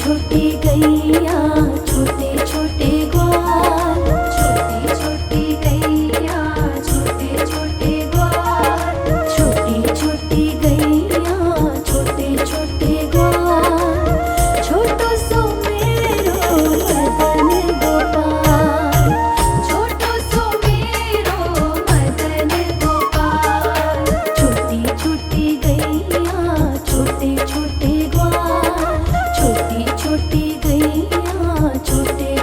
छोटी गैया छोटे छोटे ग्वाल, छोटी छोटी गैया छोटे छोटे ग्वाल, छोटी छोटी गैया छोटे छोटे ग्वाल, छोटो सो मेरो मदन गोपाल, छोटो सो मेरो मदन गोपाल, छोटी छोटी गैया छोटे छोटे ग्वाल, छोटी छोटी गैया छोटे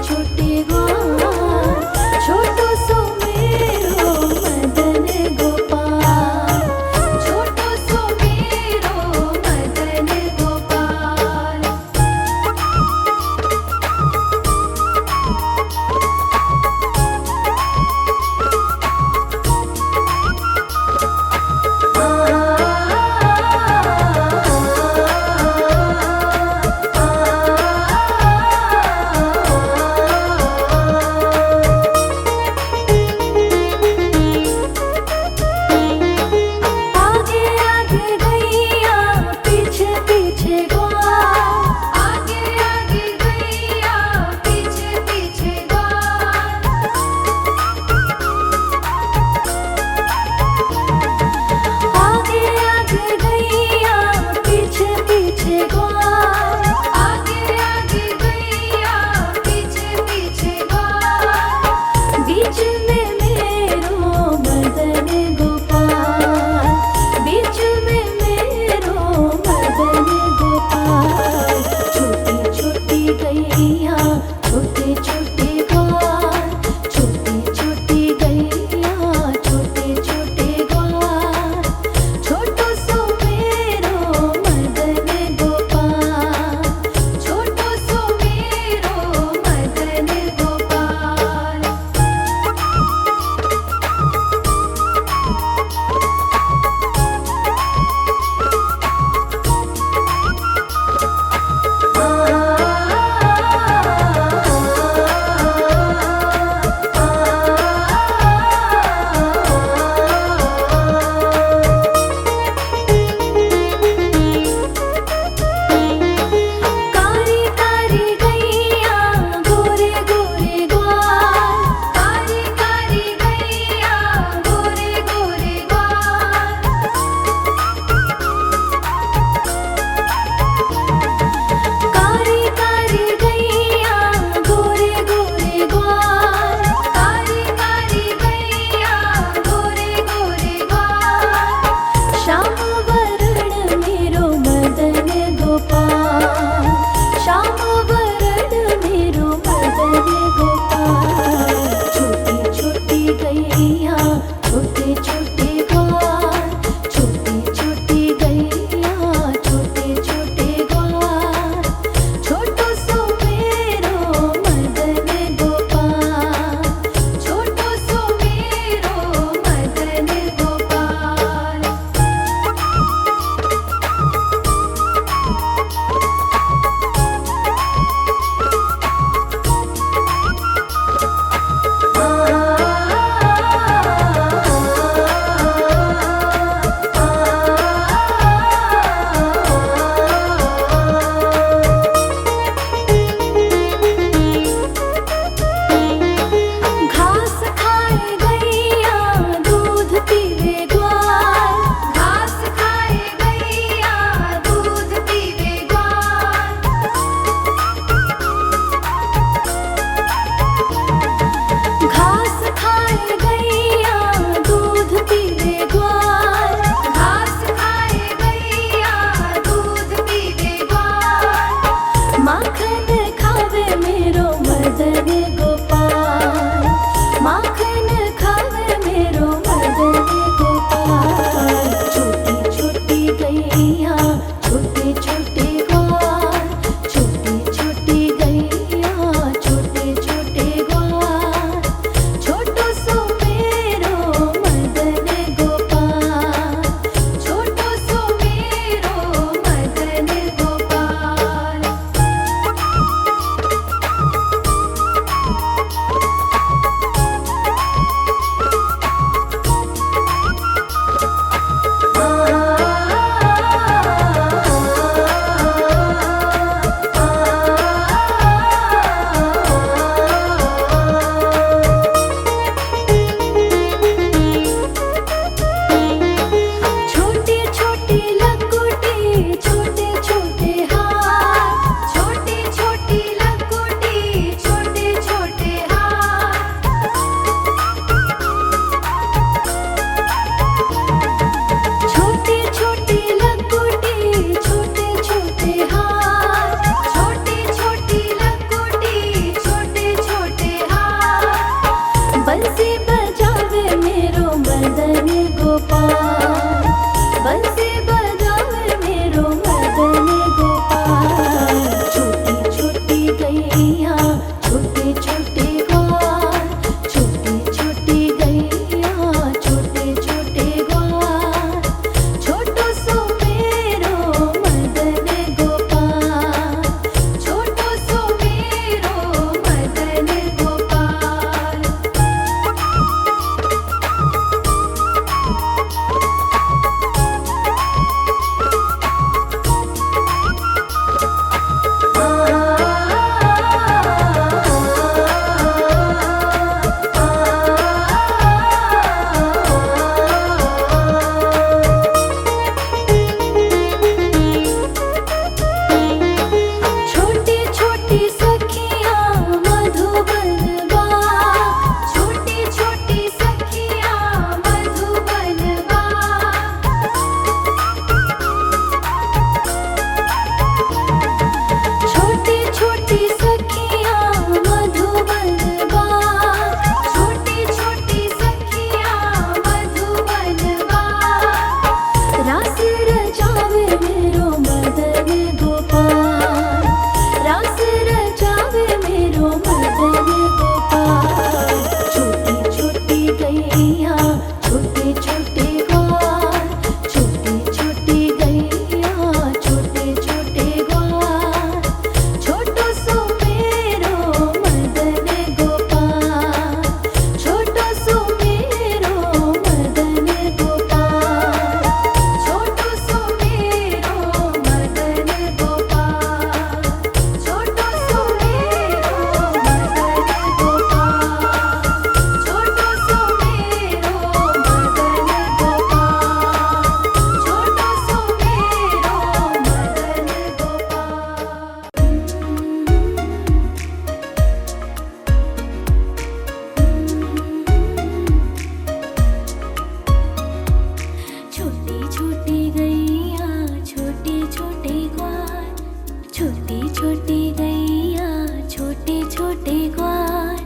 छोटी छोटी गैया छोटे छोटे ग्वाल,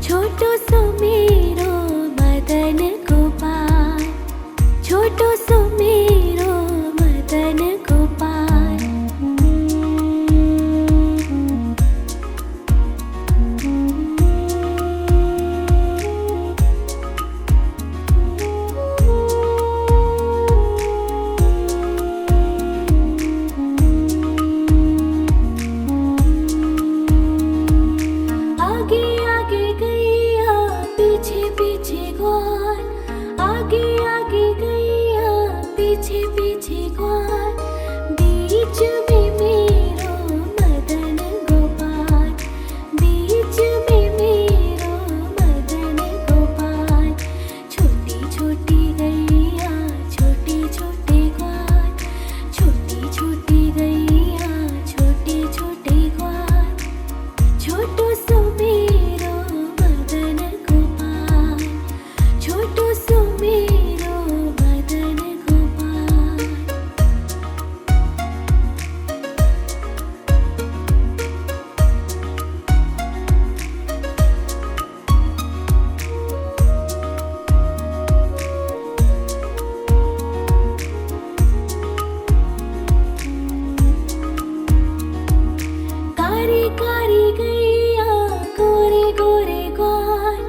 छोटो सो मेरो मदन गोपाल, छोटो सो मेरो मदन गोपाल। आगे आगे गैया पीछे पीछे ग्वाल, आगे आगे गैया पीछे पीछे ग्वाल, बीच में मेरो मदन गोपाल, बीच में मेरो मदन गोपाल। छोटी छोटी गैया छोटे छोटे ग्वाल, छोटी छोटी गैया छोटे छोटे ग्वाल, छोटो सो मेरो मदन गोपाल, छोटो सो मेरो मदन गोपाल। कारी कारी गैया गोरे गोरे ग्वाल,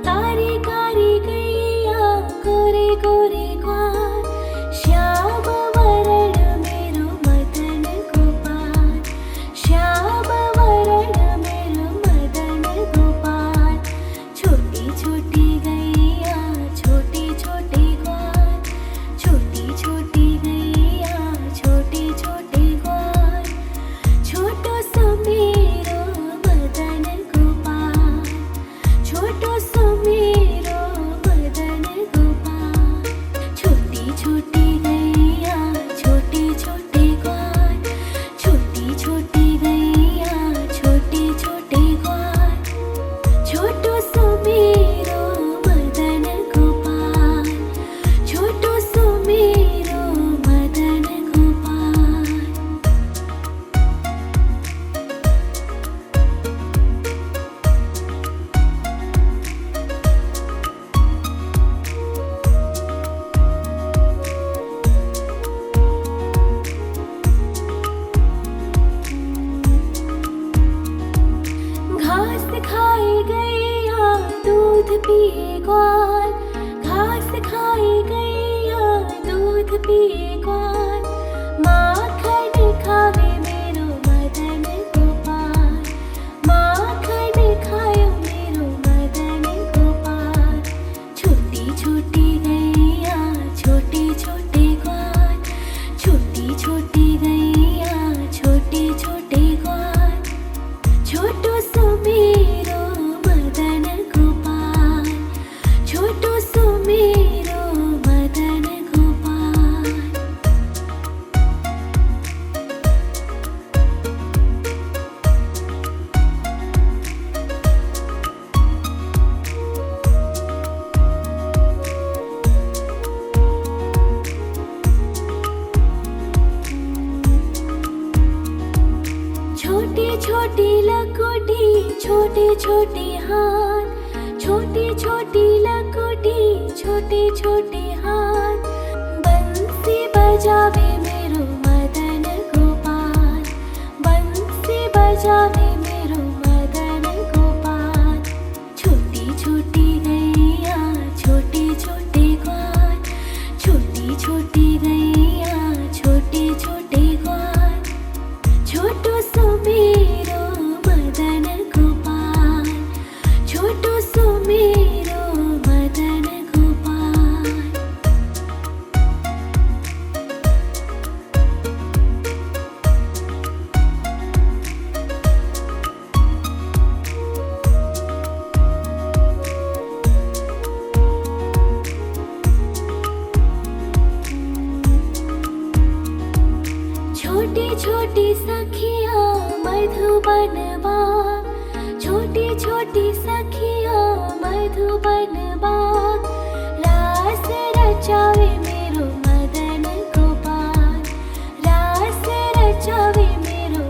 कारी कारी गैया गोरे गोरे ग्वाल, श्याम वरण मेरो मदन गोपाल, श्याम वरण मेरो मदन गोपाल। छोटी छोटी गैया छोटे छोटे ग्वाल, छोटी छोटी गैया छोटे छोटे ग्वाल, छोटो सो मेरो मदन गोपाल, छोटो सो मेरो मदन गोपाल। छोटी छोटी गैया छोटे छोटे ग्वाल, छोटी छोटी गैया छोटे छोटे ग्वाल, छोटो सो मेरो मदन गोपाल, छोटो सो मेरो मदन गोपाल। घास खाए गैया दूध पिए ग्वाल, घास खाए गैया दूध पिए ग्वाल, माखन खावे मेरो मदन गोपाल, माखन खायो मेरो मदन गोपाल। छोटी छोटी गैया छोटे छोटे ग्वाल, छोटी छोटी गैया छोटे छोटे ग्वाल, छोटो सो मेरो मदन गोपाल, छोटो सो मेरो मदन गोपाल। छोटी छोटी लकोटी छोटे छोटे हाथ, छोटी छोटी लकोटी छोटे छोटे हाथ, बंसी बजावे मेरो मदन गोपाल, बंसी बजावे मेरो मदन गोपाल। छोटी छोटी गैया छोटे छोटे ग्वाल, छोटी छोटी गैया छोटे छोटे ग्वाल, छोटो सो मेरो मदन गोपाल, छोटो सो मेरो मदन गोपाल। छोटी छोटी सखिया मधुबन बाग, छोटी छोटी सखिया मधुबन बाग, रास रचावे मेरो मदन गोपाल, रास रचावे मेरो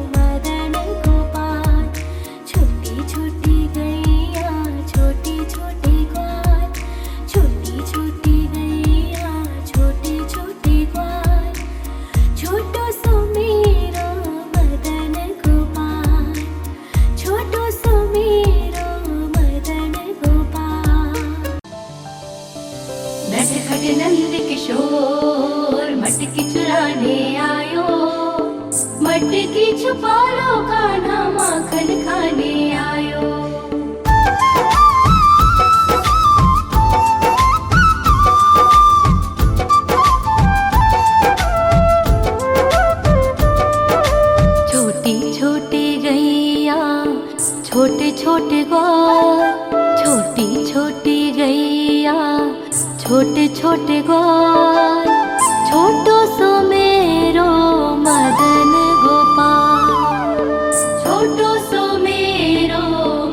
छोटी छोटी गैया छोटे छोटे ग्वाल, छोटी छोटी गैया छोटे छोटे ग्वाल, छोटो सो मेरो मदन गोपाल, छोटो सो मेरो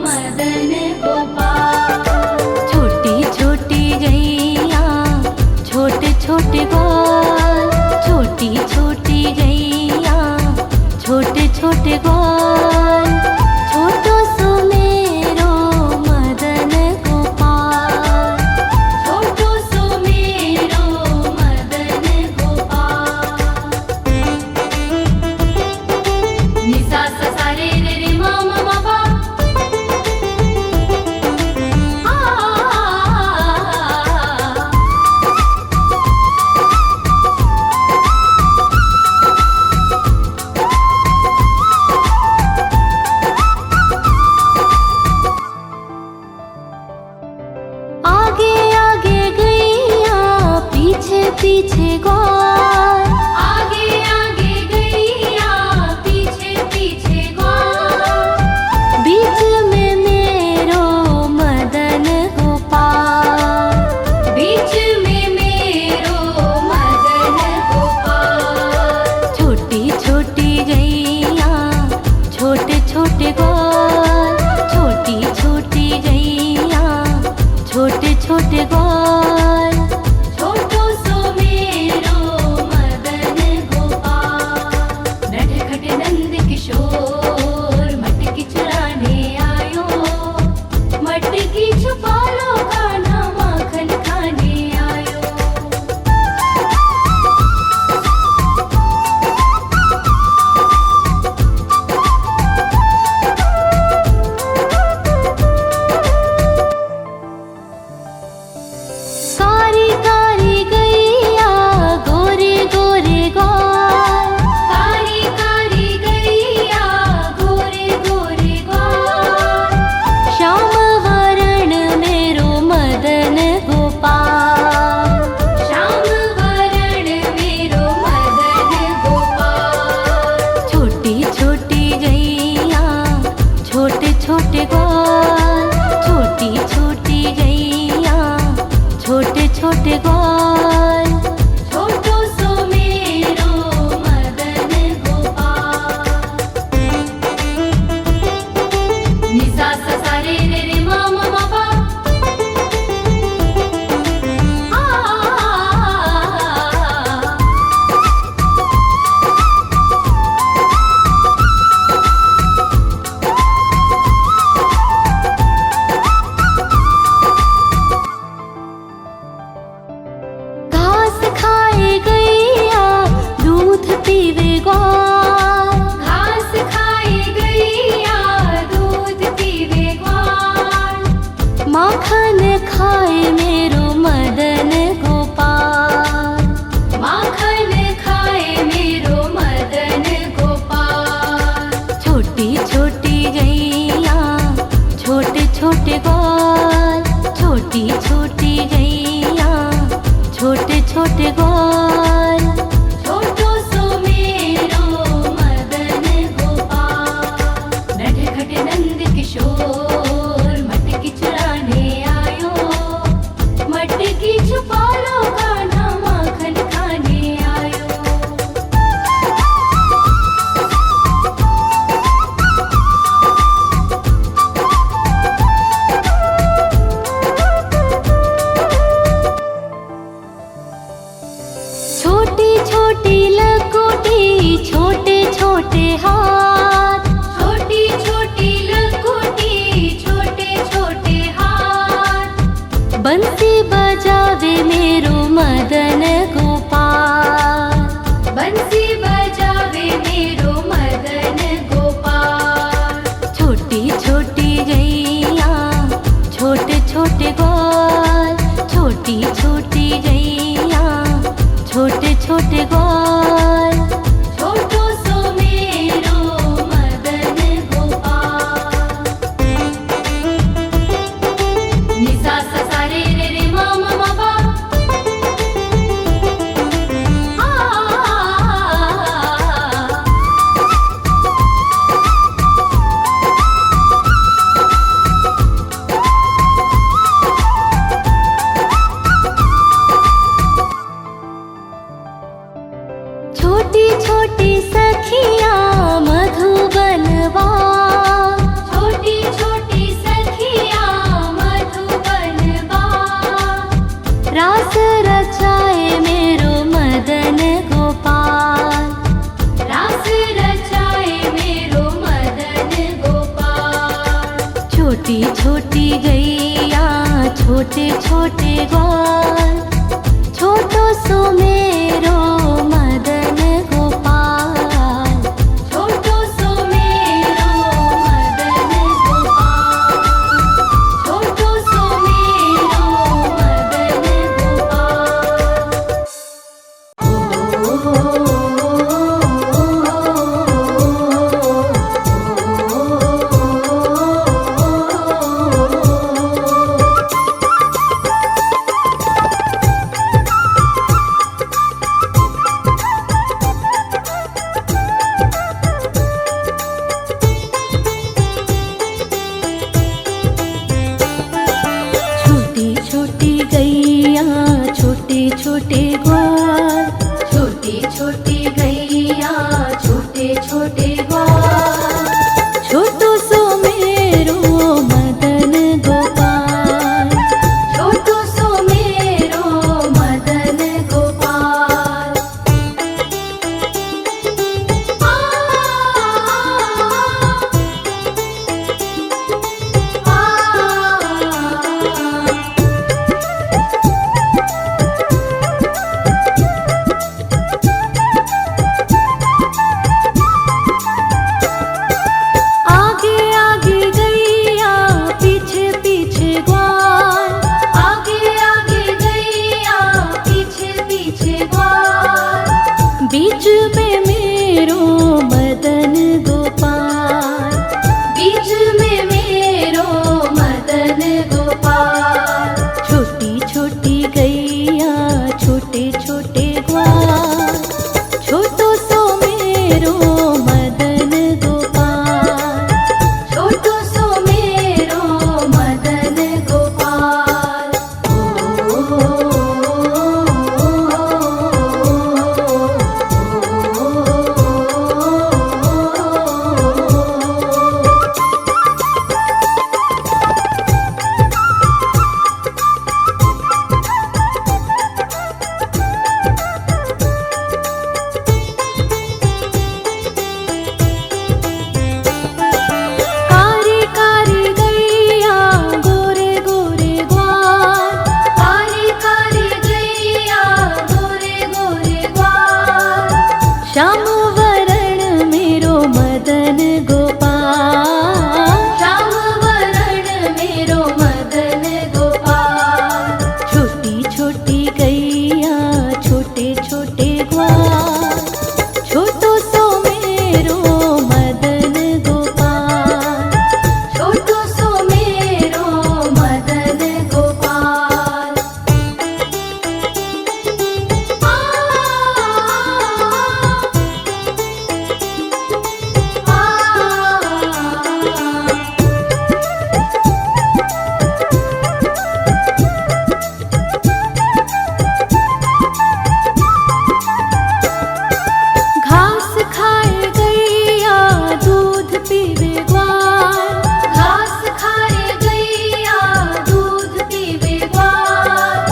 मदन गोपाल। छोटी छोटी गैया छोटे छोटे ग्वाल, छोटी छोटी गैया छोटे छोटे ग्वाल, छोटो सो मेरो मदन गोपाल, छोटो सो मेरो मदन गोपाल। नि सा सा सा रे रे रे मा मा मा पा, आगे आगे गैया पीछे पीछे ग्वाल, आगे आगे गैया पीछे पीछे ग्वाल, बीच में मेरो मदन गोपाल, बीच में मेरो मदन गोपाल। छोटी छोटी गैया छोटे छोटे ग्वाल, छोटी छोटी गैया छोटे छोटे ग्वाल, छोटो सो मेरो मदन गोपाल। नटखट नंद किशोर मटकी चुराने आयो, मटकी छुपा लो कान्हा माखन खाने आयो। कारी कारी गैया गोरे गोरे ग्वाल, कारी कारी गैया गोरे गोरे ग्वाल, श्याम वरण मेरो मदन गोपाल, श्याम वरण मेरो मदन गोपाल। छोटी छोटी गैया छोटे छोटे ग्वाल, छोटी छोटी गैया छोटे छोटे ग्वाल, छोटो सो मेरो मदन गोपाल। नि सा सा सा रे रे रे मा मा मा पा, घास खाए गैया दूध पीवे ग्वाल, घास खाए गैया दूध पीवे ग्वाल, माखन खाए मेरो मदन गोपाल, माखन खाए मेरो मदन गोपाल। छोटी छोटी गैया छोटे छोटे ग्वाल, छोटी छोटी गैया छोटे छोटे ग्वाल, छोटो सो मेरो मदन गोपाल। नटखट नंद किशोर मटकी चुराने आयो, मटकी छुपा लो कान्हा माखन खाने आयो। छोटी छोटी लकोटी छोटे छोटे हाथ, छोटी छोटी लकोटी छोटे छोटे हाथ, बंसी बजावे मेरो मदन गोपाल, बंसी बजावे मेरो मदन गोपाल। छोटी छोटी गैया छोटे छोटे ग्वाल, छोटी छोटी गैया छोटे छोटे ग्वाल, छोटो सो मेरो मदन गोपाल। नि सा सा सा रे रे रे मा मा मा पा, छोटी गैया छोटे छोटे ग्वाल, छोटो सो मेरो मदन गोपाल, छोटो सो मेरो मदन गोपाल, छोटो सो मेरो मदन छोटी गैया छोटे छोटे ग्वाल, छोटी छोटी गैया छोटे छोटे ग्वाल, छोटो सो मेरो मदन गोपाल, छोटो सो मेरो मदन गोपाल। आगे आगे गैया पीछे पीछे ग्वाल, आगे आगे गैया पीछे पीछे ग्वाल, बीच में मेरो मदन गोपाल, बीच में मेरो मदन गोपाल। छोटी छोटी गैया छोटे छोटे ग्वाल, छोटो सो मेरो मदन गोपाल, छोटो सो मेरो मदन गोपाल। कारी कारी गैया गोरे गोरे ग्वाल, कारी कारी गैया गोरे गोरे ग्वाल, श्याम वरण मेरो मदन गोपाल, श्याम वरण मेरो मदन गोपाल। छोटी छोटी गैया छोटे छोटे ग्वाल, छोटो सो मेरो मदन गोपाल, छोटो सो मेरो मदन गोपाल। घास खाए गैया दूध पीवे ग्वाल, घास खाए गैया दूध पीवे ग्वाल,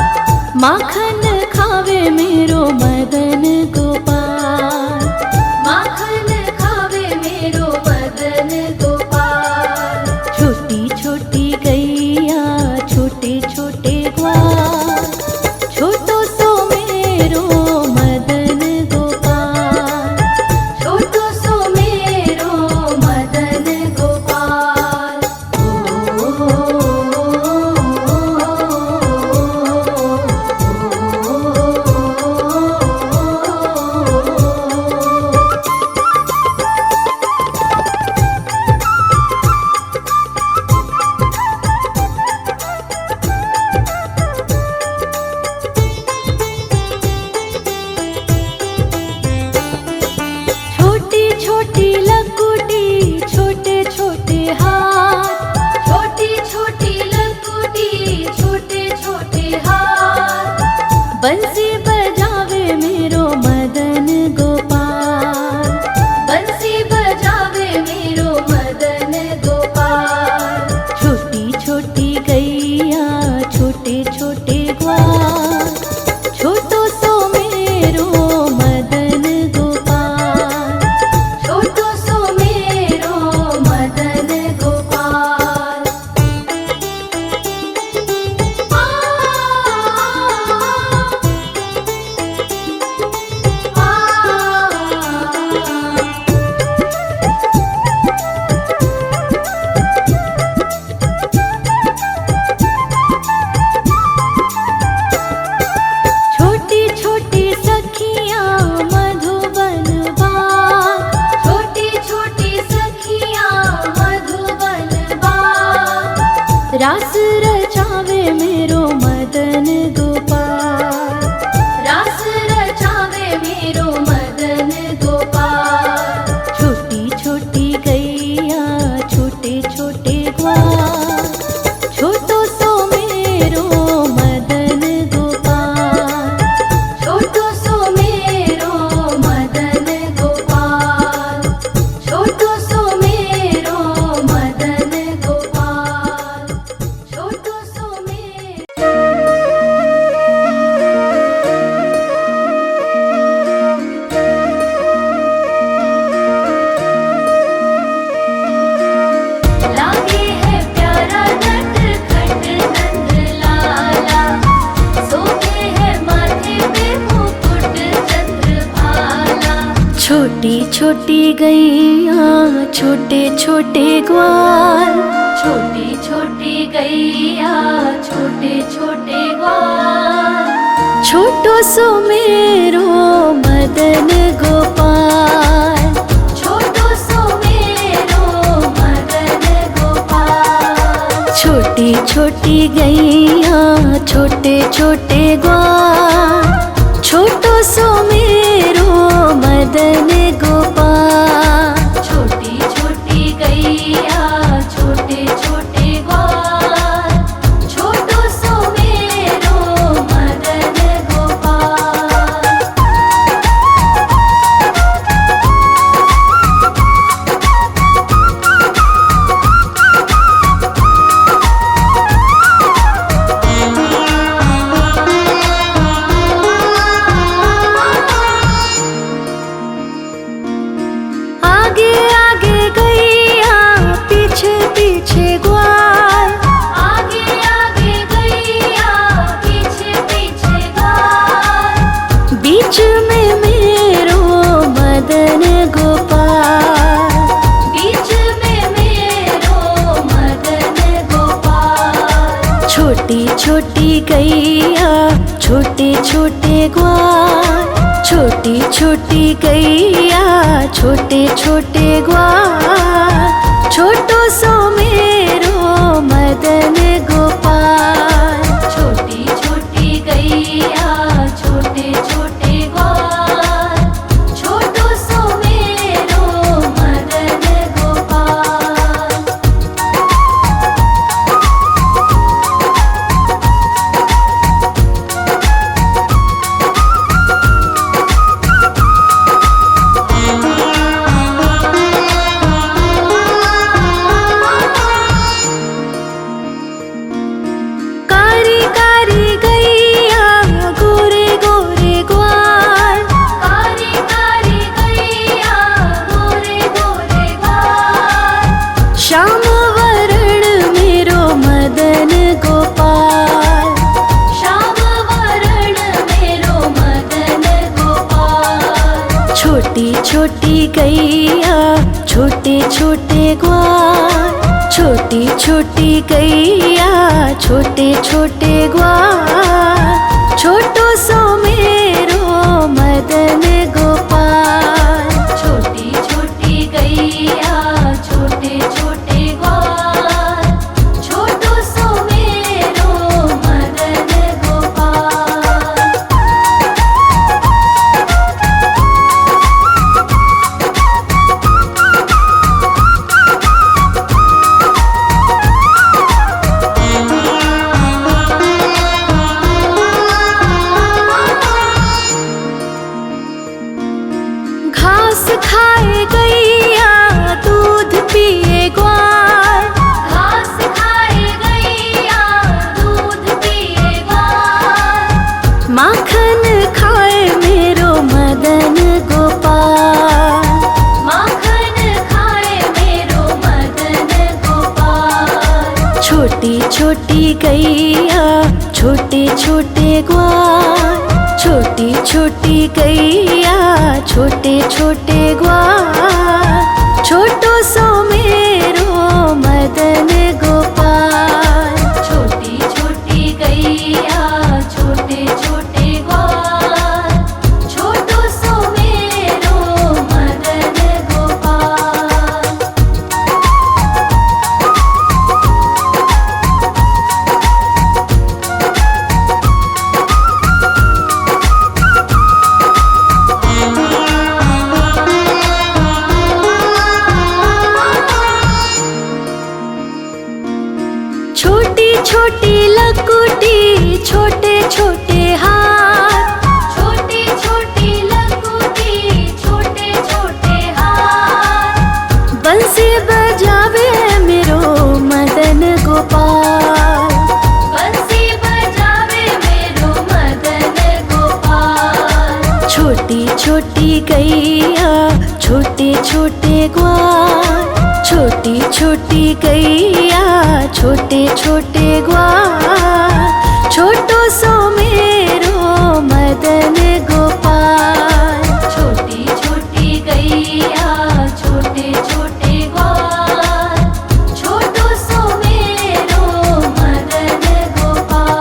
माखन खावे मेरो मदन गोपाल, माखन खावे मेरो मदन गोपाल। छोटी छोटी गैया छोटे छोटे ग्वाल, छोटो सो मेरो मदन गोपाल, छोटो सो मेरो मदन गोपाल। छोटी छोटी लकुटी छोटे छोटे हाथ, छोटी छोटी लकुटी छोटे छोटे हाथ, बंसी बजावे मेरो मदन गोपाल, बंसी बजावे मेरो मदन गोपाल। छोटी छोटी गैया छोटे छोटे ग्वाल, छोटो सो मेरो मदन गोपाल, छोटो सो मेरो मदन गोपाल। रास रचावे मेरो मदन गोपाल, रास रचावे मेरो मदन गोपाल। छोटी छोटी गैया छोटे छोटे ग्वाल, छोटो सो मेरो मदन गोपाल, छोटो सो मेरो मदन गोपाल, छोटो सो मेरो मदन गोपाल, छोटो सो मेरो। लागे है प्यारा नटखट नंद लाला, सोते है माथे पे मुकुट चंद्रभाला। छोटी छोटी गैया छोटे छोटे ग्वाल, छोटी छोटी गैया छोटे छोटे ग्वाल, छोटो सो मेरो मदन गोपाल, छोटो सो मेरो मदन गोपाल। छोटी छोटी गैया छोटे छोटे ग्वाल, छोटो सो मेरो मदन गोपाल। छोटी छोटी गैया छोटे छोटे ग्वाल, छोटो सो मेरो मदन गोपाल। आगे आगे गैया पीछे पीछे ग्वाल, आगे आगे गैया पीछे पीछे ग्वाल। बीच में मेरो मदन गोपाल, बीच में मेरो मदन गोपाल। छोटी छोटी गैया छोटे छोटे ग्वाल, छोटी छोटी गैया छोटे छोटे ग्वाल, छोटो सो मेरो मदन गोपाल। छोटी छोटी गैया छोटे छोटे ग्वाल, छोटो सो मेरो मदन गोपाल। कारी कारी गैया गोरे गोरे ग्वाल, कारी कारी गैया गोरे गोरे ग्वाल। श्याम वरण मेरो मदन गोपाल, श्याम वरण मेरो मदन गोपाल। छोटी छोटी गैया छोटे छोटे ग्वाल, छोटी छोटी गैया छोटे छोटे ग्वाल, छोटो सो मेरो मदन गोपाल। छोटी छोटी गैया छोटे छोटे ग्वाल, छोटो सो मेरो मदन गोपाल। घास खाए गैया दूध पिए ग्वाल, घास खाए गैया दूध पिए ग्वाल। माखन खाए मेरो मदन गोपाल, माखन खाए मेरो मदन गोपाल। छोटी छोटी गैया छोटे छोटे ग्वाल, छोटी छोटी गैया छोटे छोटे ग्वाल, छोटो सो मेरो मदन गोपाल। छोटी छोटी गैया छोटे छोटे ग्वाल, छोटो सो मेरो मदन गोपाल। छोटे छोटे हाथ, छोटी छोटी लघुटी छोटे छोटे हाथ, बंसी बजावे मेरो मदन गोपाल, बंसी बजावे मेरो मदन गोपाल। छोटी छोटी गैया छोटे छोटे ग्वाल, छोटी छोटी गैया छोटे छोटे ग्वाल, छोटो सो मेरो मदन गोपाल। छोटी छोटी गैया छोटे छोटे ग्वाल, छोटो सो मेरो मदन गोपाल।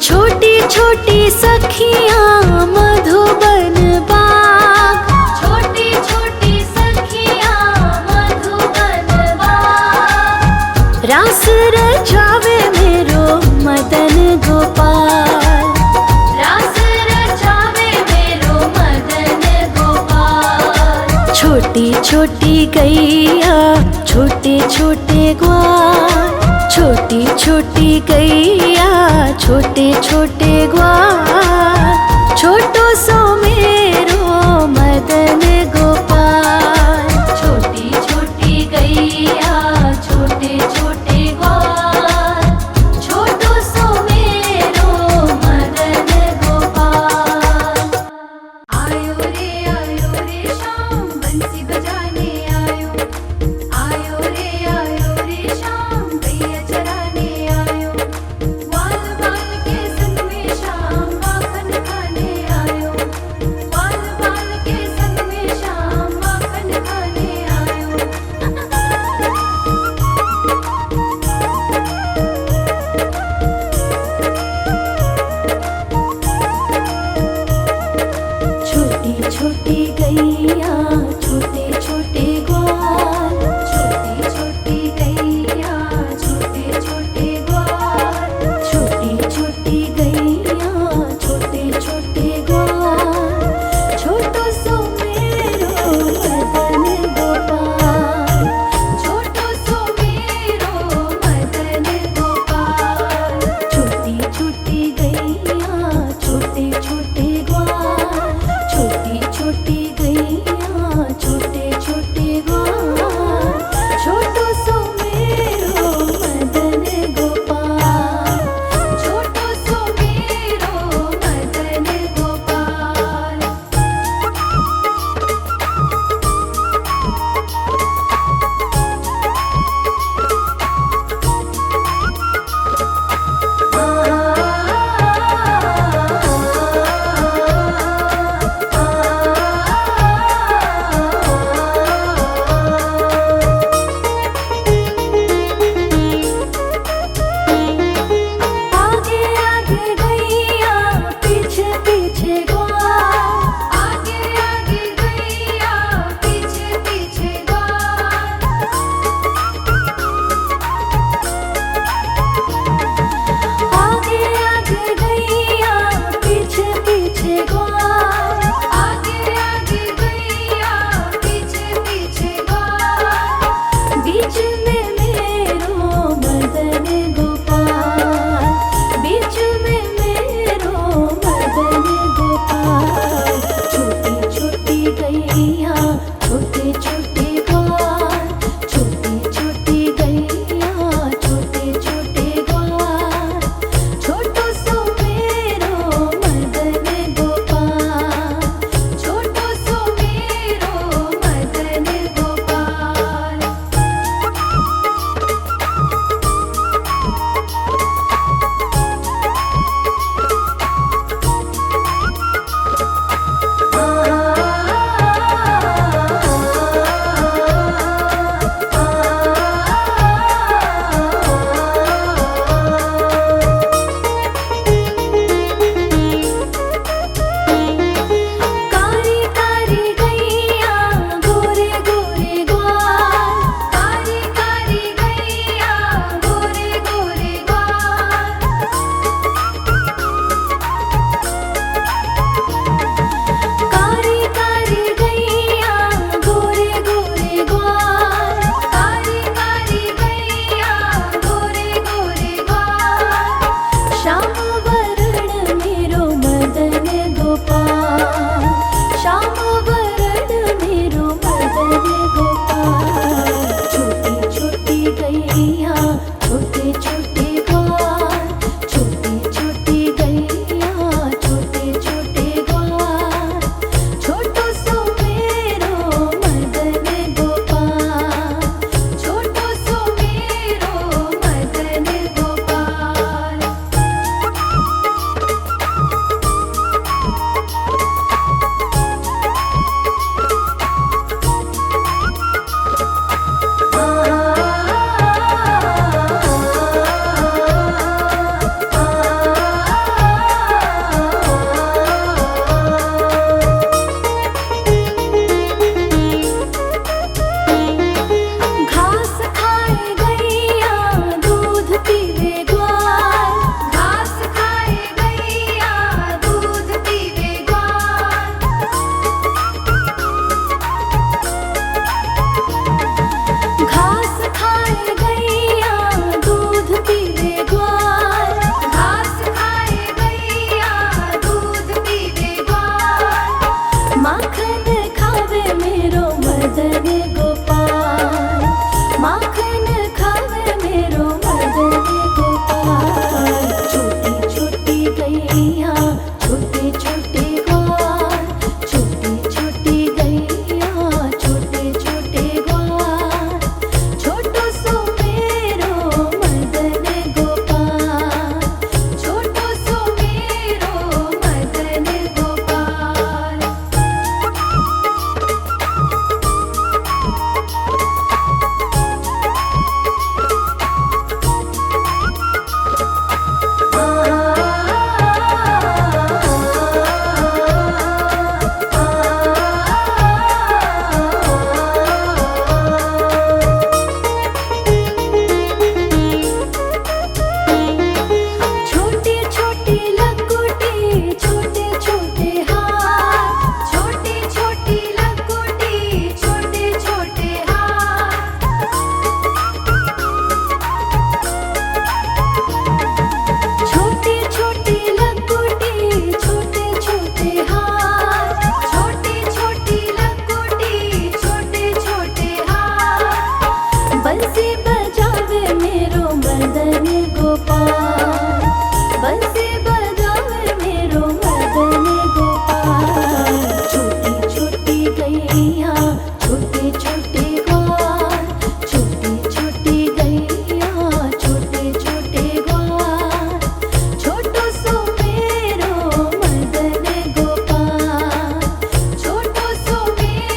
छोटी छोटी सखियाँ मधुबन बाग, छोटी छोटी सखियाँ मधुबन बाग, रास रचावे मेरो मदन गोपाल, रास रचावे मेरो मदन गोपाल। छोटी छोटी गैया छोटे छोटे ग्वाल, छोटी छोटी गैया छोटे छोटे ग्वाल, छोटो सो मेरो मदन गोपाल। छोटी छोटी गैया छोटे छोटे ग्वाल, छोटो सो मेरो मदन गोपाल। आयो रे शाम बंसी बजाने आयो, आयो रे शाम गैया चराने आयो, ग्वाल बाल के संग में शाम माखन खाने आयो, ग्वाल बाल के संग में शाम माखन खाने आयो। छोटी छोटी गैया छोटे छोटे ग्वाल, छोटी छोटी गैया छोटे छोटे ग्वाल, छोटी छोटी गैया छोटे छोटे ग्वाल, छोटो सो मेरो मदन गोपाल। छोटो सो मेरो मदन गोपाल। छोटी छोटी गैया छोटे छोटे ग्वाल, छोटी छोटी गैया छोटे छोटे ग्वाल, छोटो सो मेरो मदन गोपाल। छोटो सो मेरो मदन गोपाल। आगे आगे गैया पीछे पीछे ग्वाल, आगे आगे गैया पीछे पीछे ग्वाल, आगे आगे गैया पीछे पीछे ग्वाल, आगे आगे गैया पीछे पीछे ग्वाल। बीच में मेरो मदन गोपाल, बीच में मेरो मदन गोपाल। छोटी छोटी गैया